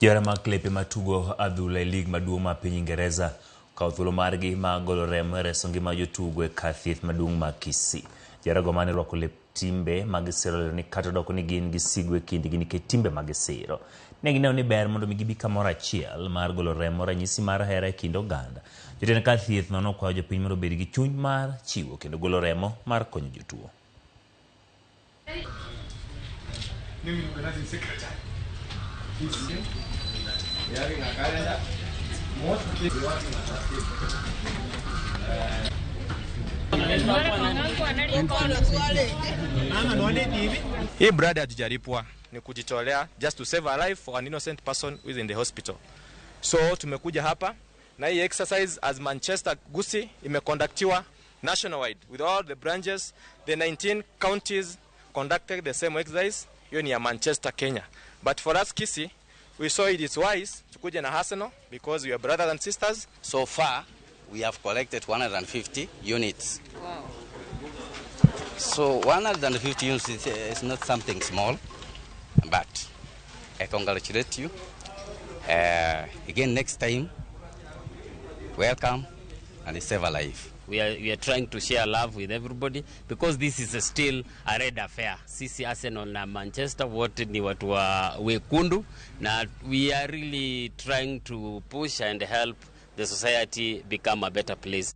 Johera mag klepe matugo adhula e lig maduong' ma piny Ingereza okawo thuolo margi mag golo remo reso ngima jotugo e kar thieth maduong' ma Kisii. Johera go mane rwako lep timbe mag siro ni kata doko ni gin gisigo e kindgi nikech timbe mag siro. Ne gineno ni ber mondo gibi kamoro achiel mar golo remo, ranyisi mar hera e kind oganda. Jotend kar thieth no nokwayo jopiny mondo obed gi chuny mar chiwo kendo golo remo mar konyo jotuo. Hii brother hatujalipwa, ni kujitolea just to save a life for an innocent person who is in the hospital. So tumekuja hapa na hii exercise as Manchester Kisii imeconductiwa nationwide with all the branches. The 19 counties conducted the same exercise. Hiyo ni ya Manchester, Kenya. But for us Kisii, we saw it is wise to kuja na Arsenal because we are brothers and sisters. So far, we have collected 150 units. Wow. So 150 units is not something small, but I congratulate you. Again, next time, welcome and save a life. We are trying to share love with everybody because this is still a red affair. Sisi Arsenal na Manchester wote ni watu wa wekundu, na we are really trying to push and help the society become a better place.